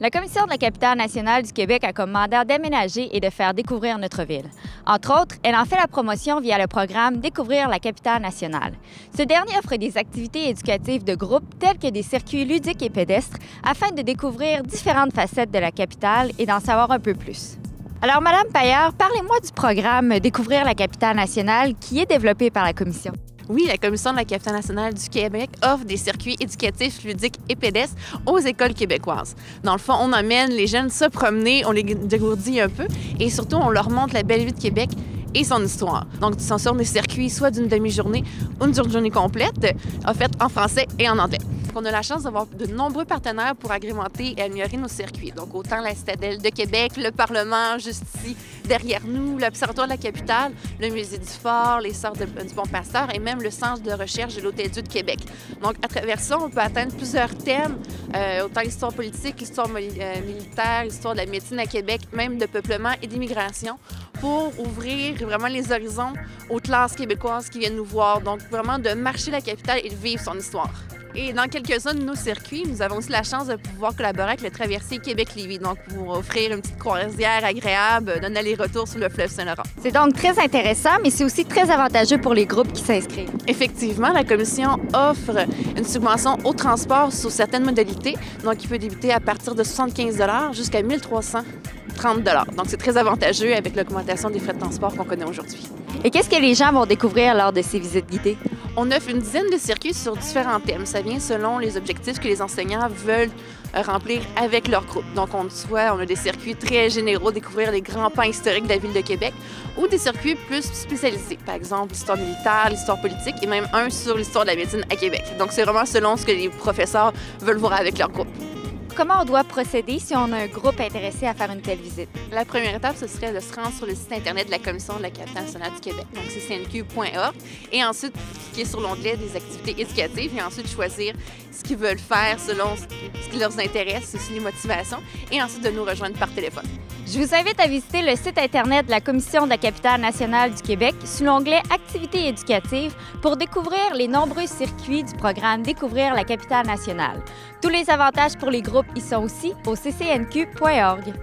La Commission de la capitale nationale du Québec a comme mandat d'aménager et de faire découvrir notre ville. Entre autres, elle en fait la promotion via le programme Découvrir la capitale nationale. Ce dernier offre des activités éducatives de groupe telles que des circuits ludiques et pédestres afin de découvrir différentes facettes de la capitale et d'en savoir un peu plus. Alors, Madame Paillard, parlez-moi du programme Découvrir la capitale nationale qui est développé par la Commission. Oui, la Commission de la capitale nationale du Québec offre des circuits éducatifs, ludiques et pédestres aux écoles québécoises. Dans le fond, on amène les jeunes se promener, on les dégourdit un peu et surtout, on leur montre la belle vie de Québec et son histoire. Donc, ce sont des circuits soit d'une demi-journée ou d'une journée complète, en fait, en français et en anglais. On a la chance d'avoir de nombreux partenaires pour agrémenter et améliorer nos circuits. Donc, autant la Citadelle de Québec, le Parlement, juste ici, derrière nous, l'Observatoire de la capitale, le Musée du Fort, les Sœurs du Bon-Pasteur et même le Centre de recherche de l'Hôtel-Dieu de Québec. Donc, à travers ça, on peut atteindre plusieurs thèmes, autant l'histoire politique, l'histoire militaire, l'histoire de la médecine à Québec, même de peuplement et d'immigration, pour ouvrir vraiment les horizons aux classes québécoises qui viennent nous voir. Donc, vraiment de marcher la capitale et de vivre son histoire. Et dans quelques-uns de nos circuits, nous avons aussi la chance de pouvoir collaborer avec le traversier Québec-Lévis, donc pour offrir une petite croisière agréable d'un aller-retour sur le fleuve Saint-Laurent. C'est donc très intéressant, mais c'est aussi très avantageux pour les groupes qui s'inscrivent. Effectivement, la Commission offre une subvention au transport sur certaines modalités, donc il peut débuter à partir de 75 $ jusqu'à 1 330 $. Donc c'est très avantageux avec l'augmentation des frais de transport qu'on connaît aujourd'hui. Et qu'est-ce que les gens vont découvrir lors de ces visites guidées? On offre une dizaine de circuits sur différents thèmes. Ça vient selon les objectifs que les enseignants veulent remplir avec leur groupe. Donc, on a des circuits très généraux, découvrir les grands pans historiques de la ville de Québec, ou des circuits plus spécialisés, par exemple l'histoire militaire, l'histoire politique, et même un sur l'histoire de la médecine à Québec. Donc, c'est vraiment selon ce que les professeurs veulent voir avec leur groupe. Comment on doit procéder si on a un groupe intéressé à faire une telle visite? La première étape, ce serait de se rendre sur le site Internet de la Commission de la capitale nationale du Québec, donc ccnq.org, et ensuite cliquer sur l'onglet des activités éducatives et ensuite choisir ce qu'ils veulent faire selon ce qui leur intéresse, aussi les motivations, et ensuite de nous rejoindre par téléphone. Je vous invite à visiter le site Internet de la Commission de la capitale nationale du Québec sous l'onglet Activités éducatives pour découvrir les nombreux circuits du programme Découvrir la capitale nationale. Tous les avantages pour les groupes y sont aussi au ccnq.org.